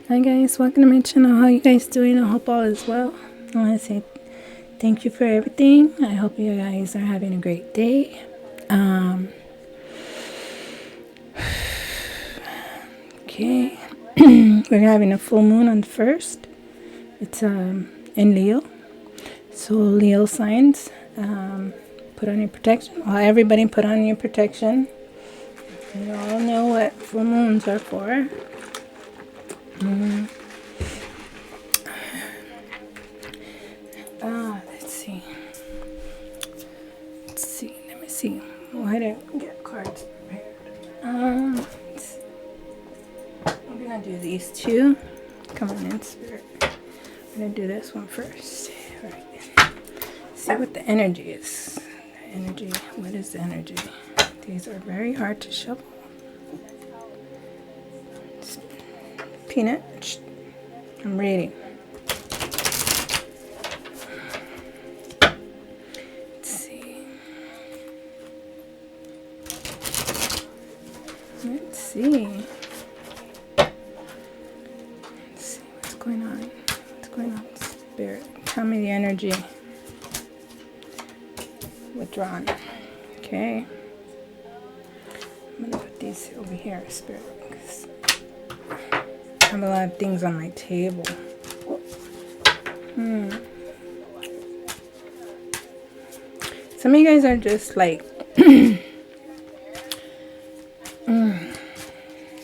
Hi guys, welcome to my channel. How you guys doing? I hope all is well. I want to say thank you for everything. I hope you guys are having a great day. Okay, we're having a full moon on the 1st. It's in Leo. So Leo signs, put on your protection. Well, everybody put on your protection. You all know what full moons are for. Let's see. Let me see. Why didn't get cards prepared? I'm gonna do these two. Come on in, Spirit. I'm gonna do this one first. All right. See what the energy is. What is the energy? These are very hard to shuffle. Peanut. I'm reading. Let's see what's going on. Spirit, tell me the energy. Withdrawn. Okay. I'm gonna put these over here, Spirit, because I have a lot of things on my table. Some of you guys are just like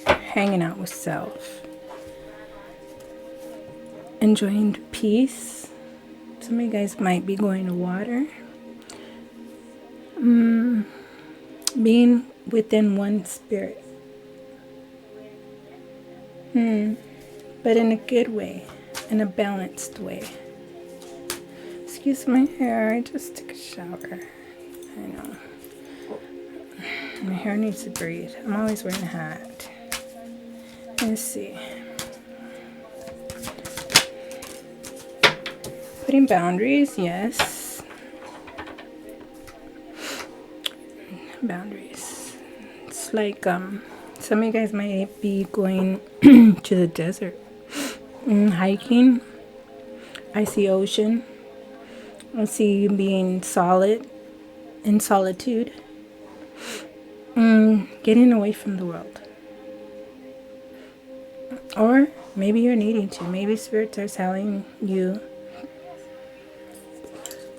hanging out with self, enjoying peace. Some of you guys might be going to water, being within one spirit, but in a good way, in a balanced way. Excuse my hair, I just took a shower. I know. My hair needs to breathe. I'm always wearing a hat. Let's see. Putting boundaries, yes. Boundaries. It's like some of you guys might be going to the desert, hiking. I see ocean. I see you being in solitude. Getting away from the world. Or maybe you're needing to. Maybe spirits are telling you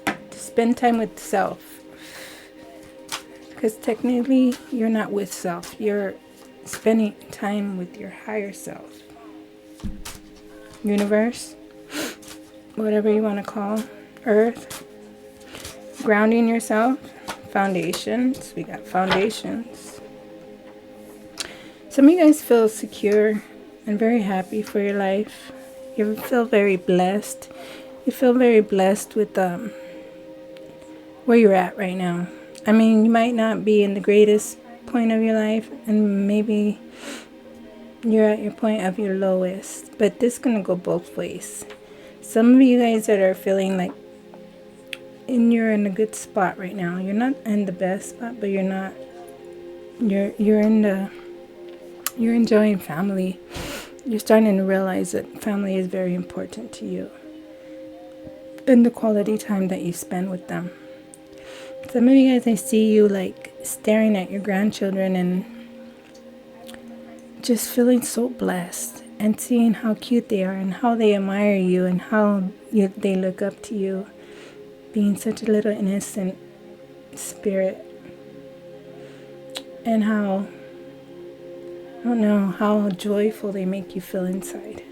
to spend time with self. Because technically, you're not with self. You're spending time with your higher self. Universe. Whatever you want to call. Earth. Grounding yourself. Foundations. We got foundations. Some of you guys feel secure and very happy for your life. You feel very blessed. You feel very blessed with where you're at right now. I mean, you might not be in the greatest point of your life, and maybe you're at your point of your lowest, but this is gonna go both ways. Some of you guys that are feeling like you're in a good spot right now. You're not in the best spot, but you're enjoying family. You're starting to realize that family is very important to you, and the quality time that you spend with them. Some of you guys, I see you like staring at your grandchildren and just feeling so blessed, and seeing how cute they are and how they admire you and how they look up to you, being such a little innocent spirit, and how, I don't know, how joyful they make you feel inside.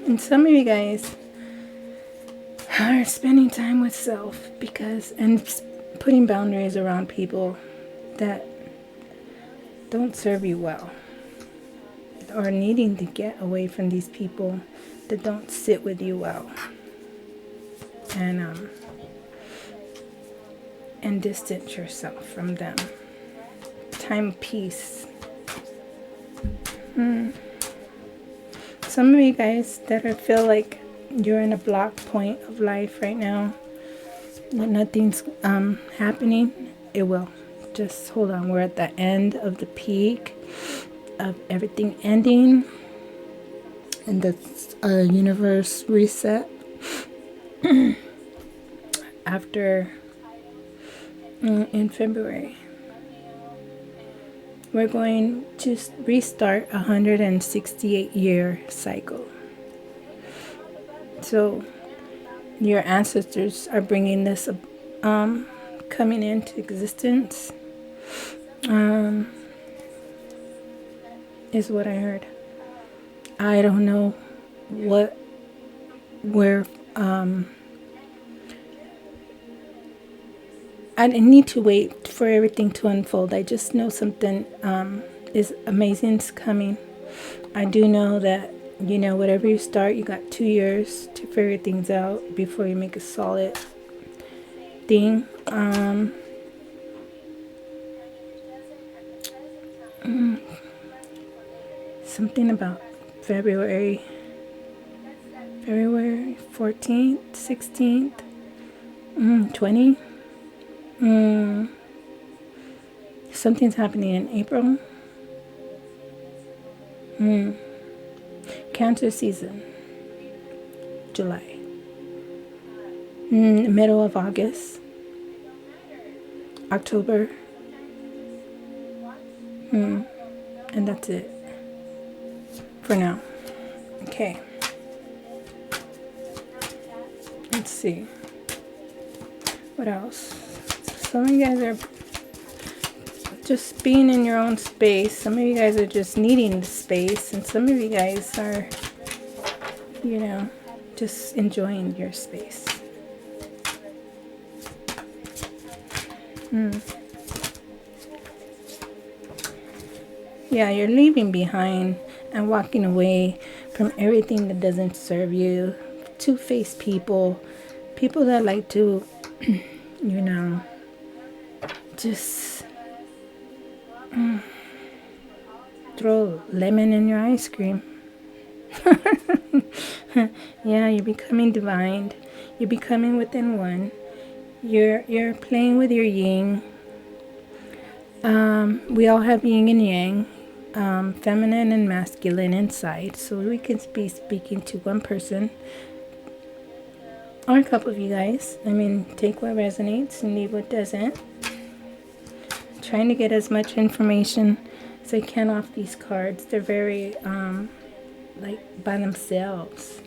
And some of you guys are spending time with self and putting boundaries around people that don't serve you well, or needing to get away from these people that don't sit with you well, and distance yourself from them. Time of peace. Some of you guys that feel like you're in a block point of life right now, that nothing's happening, it will. Just hold on. We're at the end of the peak. of everything ending and the universe reset after in February. We're going to restart a 168-year cycle. So your ancestors are bringing this coming into existence, is what I heard. I don't know where I need to wait for everything to unfold. I just know something is amazing is coming. I do know that, whatever you start, you got 2 years to figure things out before you make a solid thing. Something about February 14th, 16th, 20. Something's happening in April. Cancer season, July. Middle of August, October. And that's it for now. Okay. Let's see. What else? Some of you guys are just being in your own space. Some of you guys are just needing the space. And some of you guys are, just enjoying your space. Yeah, you're leaving behind and walking away from everything that doesn't serve you. Two-faced people. People that like to, just throw lemon in your ice cream. Yeah, you're becoming divine. You're becoming within one. You're playing with your yin. We all have yin and yang, feminine and masculine inside. So we can be speaking to one person or a couple of you guys. Take what resonates and leave what doesn't. Trying to get as much information as I can off these cards. They're very by themselves.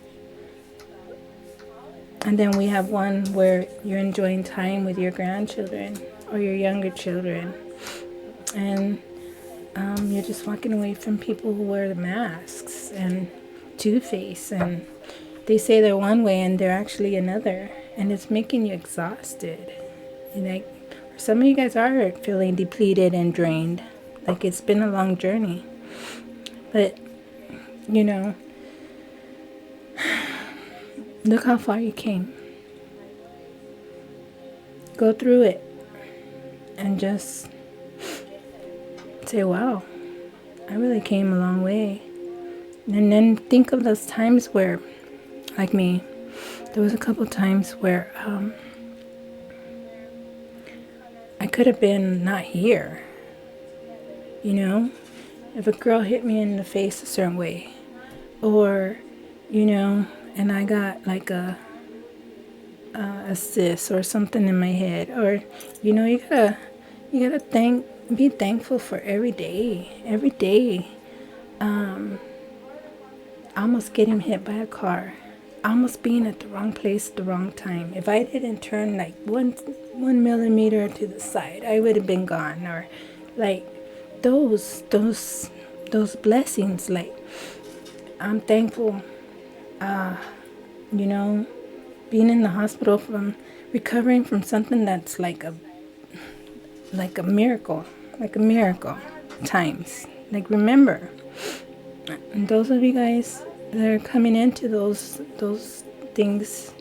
And then we have one where you're enjoying time with your grandchildren or your younger children, and you're just walking away from people who wear the masks and two-face, and they say they're one way and they're actually another, and it's making you exhausted. Some of you guys are feeling depleted and drained, like it's been a long journey. But look how far you came. Go through it and just say, wow, I really came a long way. And then think of those times where, like me, there was a couple times where I could have been not here. If a girl hit me in the face a certain way, or and I got like a cyst or something in my head, or you gotta be thankful for every day. Almost getting hit by a car, almost being at the wrong place at the wrong time. If I didn't turn like one millimeter to the side, I would have been gone. Or like those blessings. Like, I'm thankful, being in the hospital from recovering from something that's like a miracle times. Like, remember, and those of you guys that are coming into those things,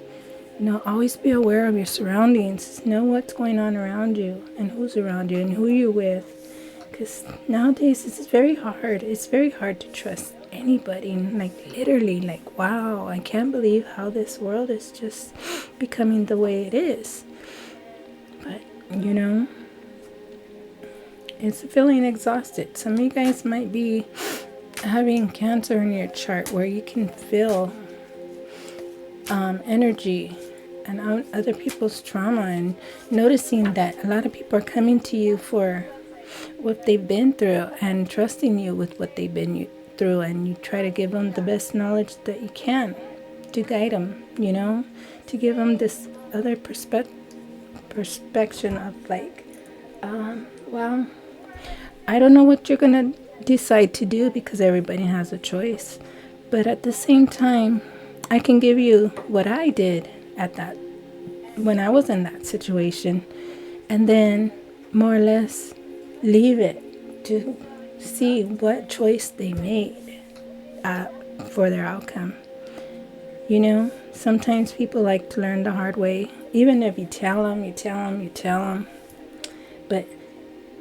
always be aware of your surroundings. Know what's going on around you and who's around you and who you're with. Because nowadays it's very hard. It's very hard to trust anybody. Like, literally, like, wow, I can't believe how this world is just becoming the way it is. But, It's feeling exhausted. Some of you guys might be having Cancer in your chart where you can feel energy and other people's trauma, and noticing that a lot of people are coming to you for what they've been through and trusting you with what they've been through, and you try to give them the best knowledge that you can to guide them, you know, to give them this other perspection of like, well, I don't know what you're gonna decide to do because everybody has a choice, but at the same time, I can give you what I did at that, when I was in that situation, and then more or less leave it to see what choice they made for their outcome. You know, sometimes people like to learn the hard way, even if you tell them. But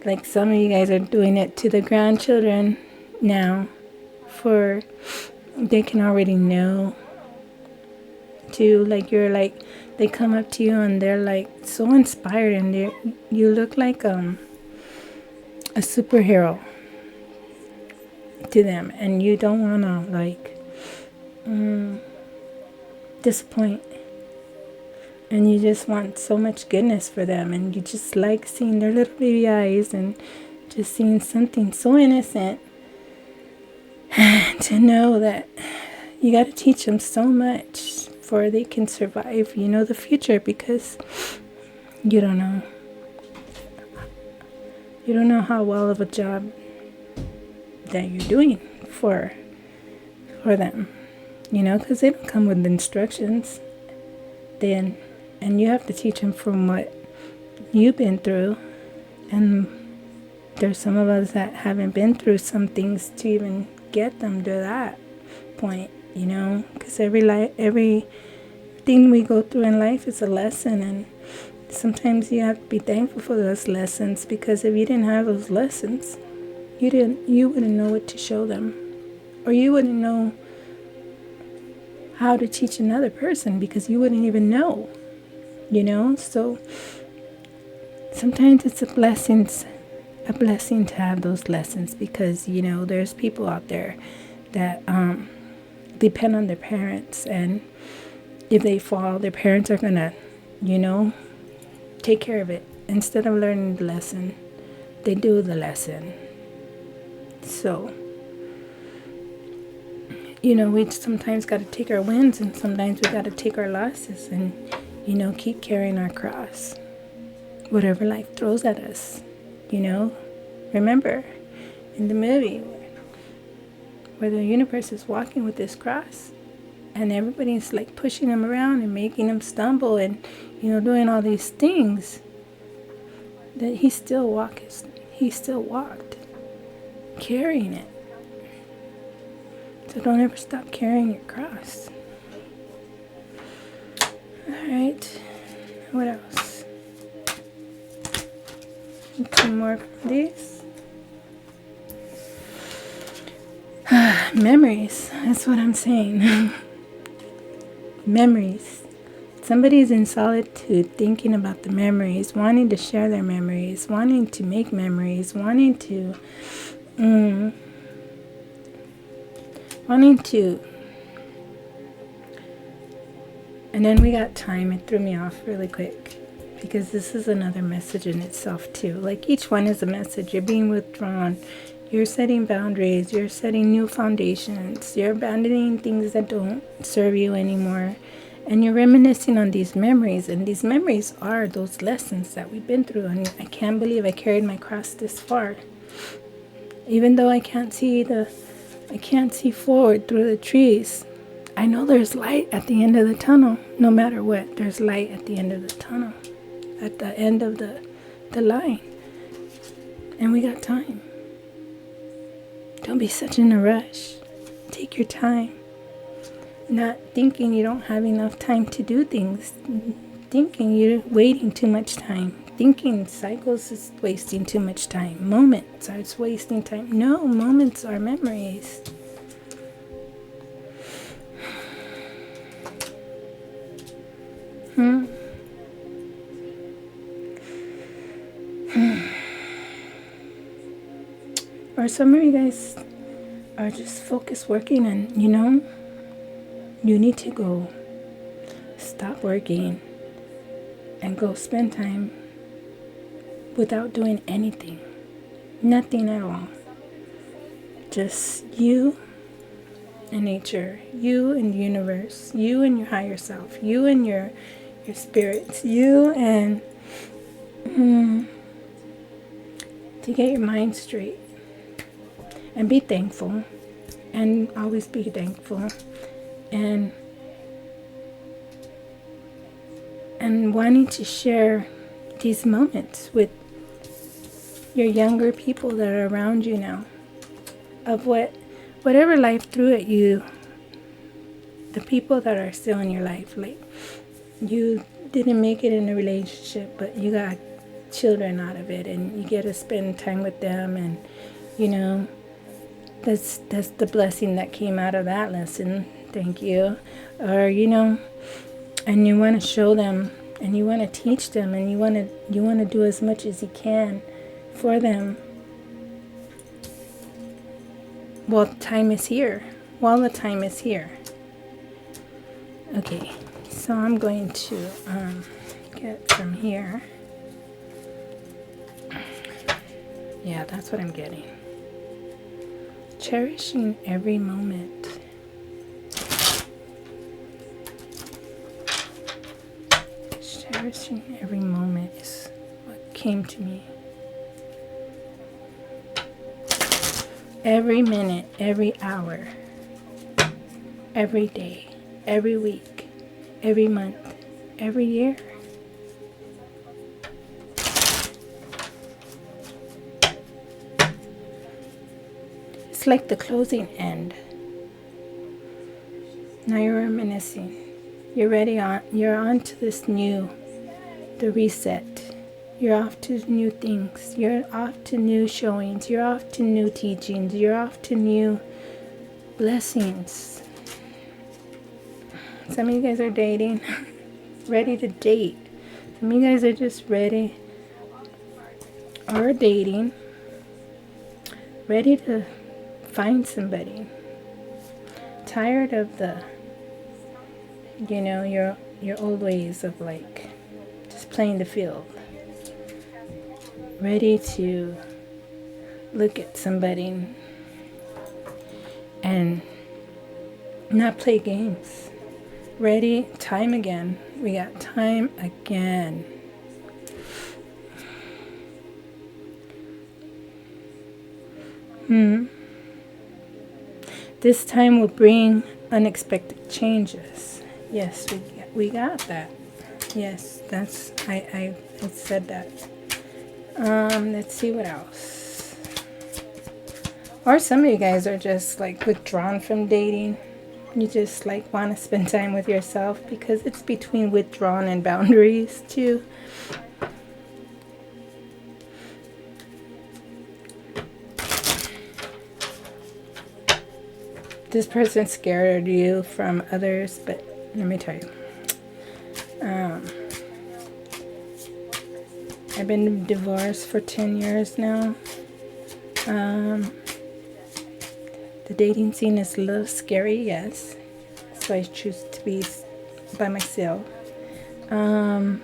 like some of you guys are doing it to the grandchildren now, for they can already know. To like, you're like, they come up to you and they're like so inspired, and you look like a superhero to them, and you don't want to like disappoint, and you just want so much goodness for them, and you just like seeing their little baby eyes and just seeing something so innocent to know that you got to teach them so much for they can survive, you know, the future, because you don't know how well of a job that you're doing for them, you know, because they don't come with instructions then, and you have to teach them from what you've been through. And there's some of us that haven't been through some things to even get them to that point, you know, because everything we go through in life is a lesson, and sometimes you have to be thankful for those lessons, because if you didn't have those lessons, you wouldn't know what to show them, or you wouldn't know how to teach another person, because you wouldn't even know, you know. So sometimes it's a blessing to have those lessons, because, you know, there's people out there that depend on their parents, and if they fall, their parents are gonna, you know, take care of it. Instead of learning the lesson, they do the lesson. So, you know, we sometimes got to take our wins, and sometimes we got to take our losses, and, you know, keep carrying our cross, whatever life throws at us, you know. Remember, in the movie, where the universe is walking with this cross, and everybody's like pushing him around and making him stumble, and, you know, doing all these things, that he still walked carrying it. So don't ever stop carrying your cross. Alright, what else? Two more of these. Memories, that's what I'm saying. Memories. Somebody's in solitude thinking about the memories, wanting to share their memories, wanting to make memories, wanting to and then we got time. It threw me off really quick, because this is another message in itself too. Like, each one is a message. You're being withdrawn, you're setting boundaries, you're setting new foundations, you're abandoning things that don't serve you anymore, and you're reminiscing on these memories. And these memories are those lessons that we've been through. And I can't believe I carried my cross this far, even though I can't see forward through the trees. I know there's light at the end of the tunnel. No matter what, there's light at the end of the tunnel, at the end of the line. And we got time. Don't be such in a rush. Take your time. Not thinking you don't have enough time to do things. Thinking you're waiting too much time. Thinking cycles is wasting too much time. Moments are wasting time. No, moments are memories. And Or some of you guys are just focused working, and you know, you need to go stop working and go spend time without doing anything. Nothing at all. Just you and nature, you and the universe, you and your higher self, you and your spirits, you and to get your mind straight and be thankful, and always be thankful, and wanting to share these moments with your younger people that are around you now, of whatever life threw at you, the people that are still in your life. Like, you didn't make it in a relationship, but you got children out of it, and you get to spend time with them, and you know, that's the blessing that came out of that lesson. Thank you. Or you know, and you want to show them, and you want to teach them, and you want to do as much as you can for them. Well, time is here. While the time is here. Okay, so I'm going to get from here. Yeah, that's what I'm getting. Cherishing every moment. Cherishing every moment is what came to me. Every minute, every hour, every day, every week, every month, every year. It's like the closing end. Now you're reminiscing. You're ready on. You're on to this new, the reset. You're off to new things. You're off to new showings. You're off to new teachings. You're off to new blessings. Some of you guys are dating, ready to date. Some of you guys are just ready or dating, ready to find somebody. Tired of the, you know, your old ways of like just playing the field. Ready to look at somebody and not play games. Ready, time again. We got time again. This time will bring unexpected changes. Yes, we got that. Yes, that's I said that. Let's see what else. Or some of you guys are just like withdrawn from dating. You just like want to spend time with yourself, because it's between withdrawn and boundaries too. This person's scared you from others, but let me tell you. I've been divorced for 10 years now. The dating scene is a little scary, yes. So I choose to be by myself. It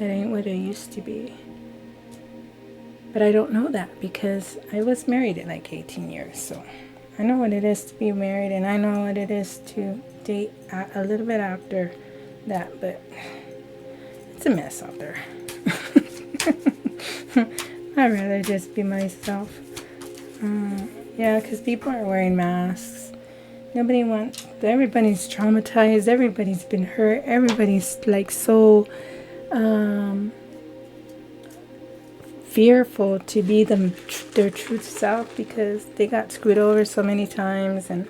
ain't what it used to be. But I don't know that, because I was married at like 18 years. So I know what it is to be married, and I know what it is to date a little bit after that. But it's a mess out there. I'd rather just be myself. Yeah, because people are wearing masks. Everybody's traumatized. Everybody's been hurt. Everybody's like so fearful to be their true self, because they got screwed over so many times. And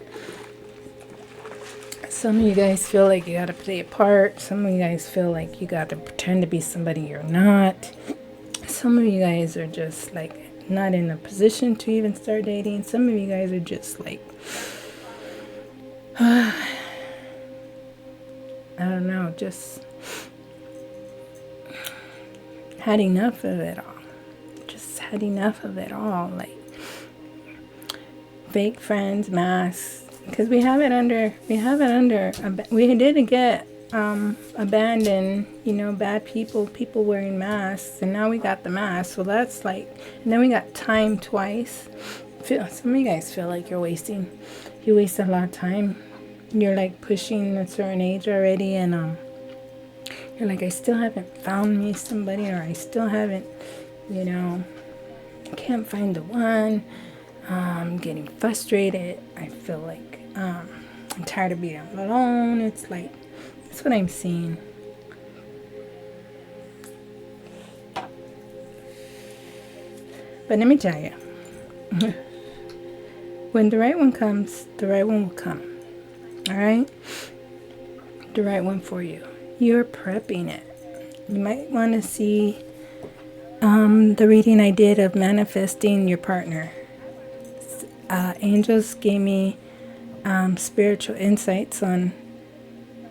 some of you guys feel like you got to play a part. Some of you guys feel like you got to pretend to be somebody you're not. Some of you guys are just like not in a position to even start dating. Some of you guys are just like, I don't know, just had enough of it all. Just had enough of it all. Like, fake friends, masks, because we did get abandoned, you know, bad people wearing masks, and now we got the mask. So that's like, and then we got time twice. Some of you guys feel like you waste a lot of time. You're like pushing a certain age already, and you're like, I still haven't found me somebody, or I still haven't, you know, I can't find the one. I'm getting frustrated. I feel like I'm tired of being alone. It's like, that's what I'm seeing. But let me tell you, when the right one comes, the right one will come. All right? The right one for you. You're prepping it. You might want to see the reading I did of manifesting your partner. Angels gave me spiritual insights on,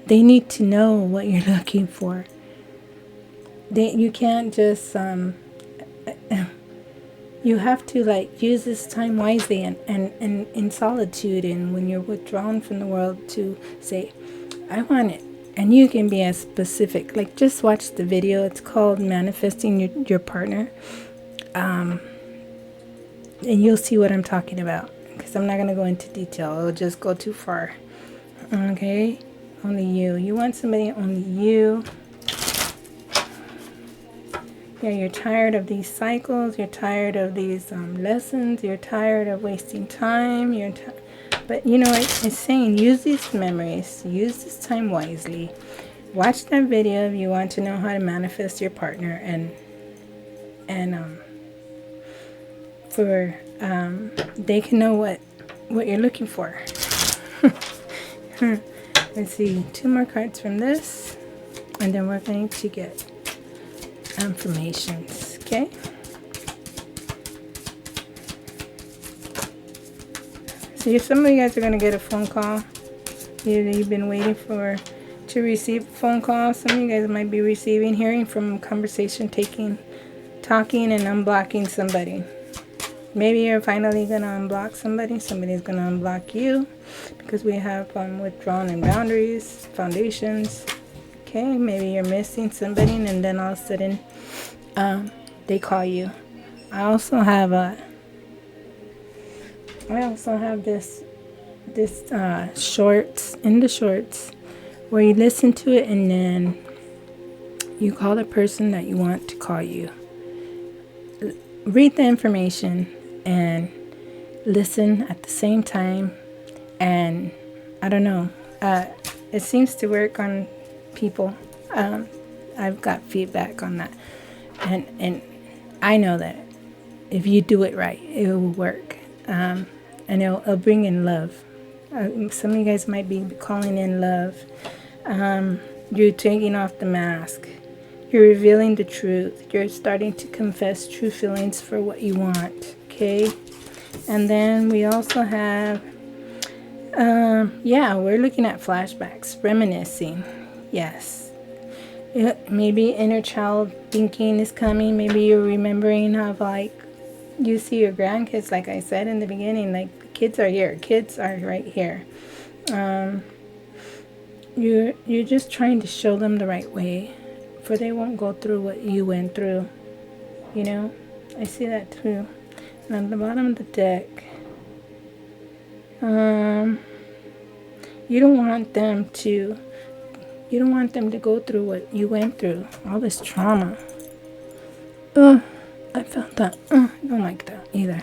they need to know what you're looking for. You can't just you have to like use this time wisely and in solitude, and when you're withdrawn from the world, to say, I want it. And you can be as specific, like just watch the video. It's called Manifesting Your Partner, and you'll see what I'm talking about, because I'm not going to go into detail. It'll just go too far. Okay? Only you. You want somebody, only you. Yeah, you're tired of these cycles. You're tired of these lessons. You're tired of wasting time. But you know, it's saying, use these memories. Use this time wisely. Watch that video if you want to know how to manifest your partner, and they can know what you're looking for. Let's see, 2 more cards from this, and then we're going to get affirmations. Okay. So some of you guys are going to get a phone call. You've been waiting to receive a phone call. Some of you guys might be hearing from conversation, talking and unblocking somebody. Maybe you're finally going to unblock somebody. Somebody's going to unblock you, because we have withdrawn and boundaries, foundations. Okay, maybe you're missing somebody, and then all of a sudden they call you. I also have this shorts, where you listen to it and then you call the person that you want to call you. Read the information and listen at the same time. And I don't know, it seems to work on people. I've got feedback on that, and I know that if you do it right, it will work, and it'll bring in love. Some of you guys might be calling in love. You're taking off the mask. You're revealing the truth. You're starting to confess true feelings for what you want. Okay, and then we also have we're looking at flashbacks, reminiscing. Yes. Maybe inner child thinking is coming. Maybe you're remembering how, like, you see your grandkids, like I said in the beginning, like, the kids are here. Kids are right here. You're just trying to show them the right way, for they won't go through what you went through. You know? I see that too. And on the bottom of the deck, you don't want them to go through what you went through, all this trauma. I felt that. I don't like that either.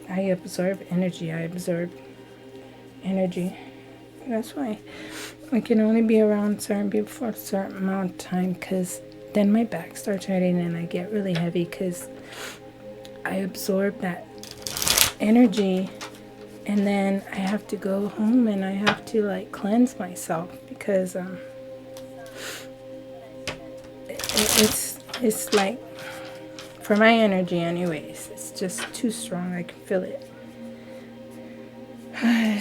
I absorb energy. That's why I can only be around certain people for a certain amount of time, because then my back starts hurting and I get really heavy, because I absorb that energy. And then I have to go home and I have to, like, cleanse myself, because it's like, for my energy anyways, it's just too strong. I can feel it.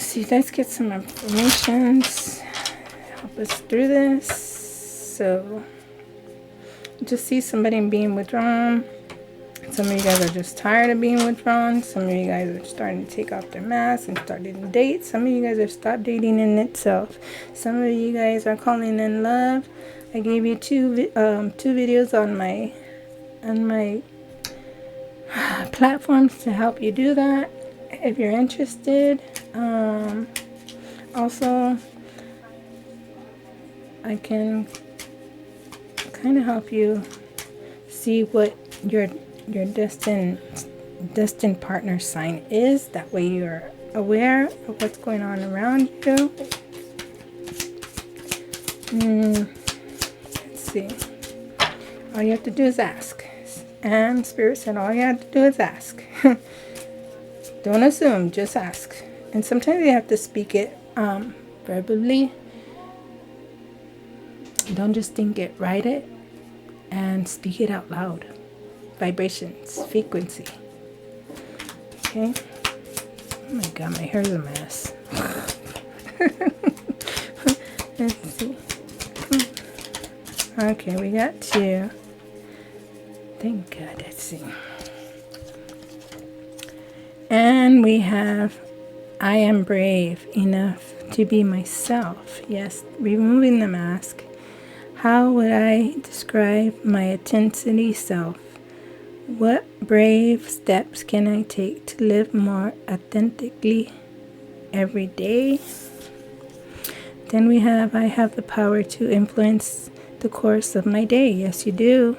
See, let's get some affirmations. Help us through this. So, just see somebody being withdrawn. Some of you guys are just tired of being withdrawn. Some of you guys are starting to take off their masks and starting to date. Some of you guys have stopped dating in itself. Some of you guys are calling in love. I gave you two videos on my platforms to help you do that if you're interested. Also, I can kind of help you see what your destined partner sign is. That way you're aware of what's going on around you. Let's see. All you have to do is ask. And Spirit said all you have to do is ask. Don't assume, just ask. And sometimes you have to speak it verbally. Don't just think it, write it, and speak it out loud. Vibrations, frequency. Okay. Oh my God, my hair's a mess. Let's see. Okay, we got two. Thank God. Let's see. And we have, I am brave enough to be myself. Yes, removing the mask. How would I describe my intensity self? What brave steps can I take to live more authentically every day? Then we have, I have the power to influence the course of my day. Yes, you do.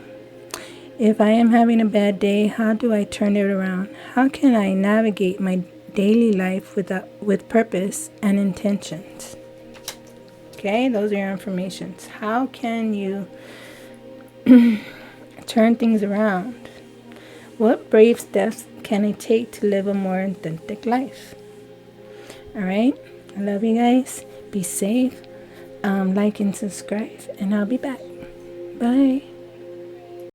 If I am having a bad day, how do I turn it around? How can I navigate my daily life with purpose and intentions? Okay, those are your affirmations. How can you turn things around? What brave steps can I take to live a more authentic life? All right. I love you guys. Be safe. Like and subscribe. And I'll be back. Bye.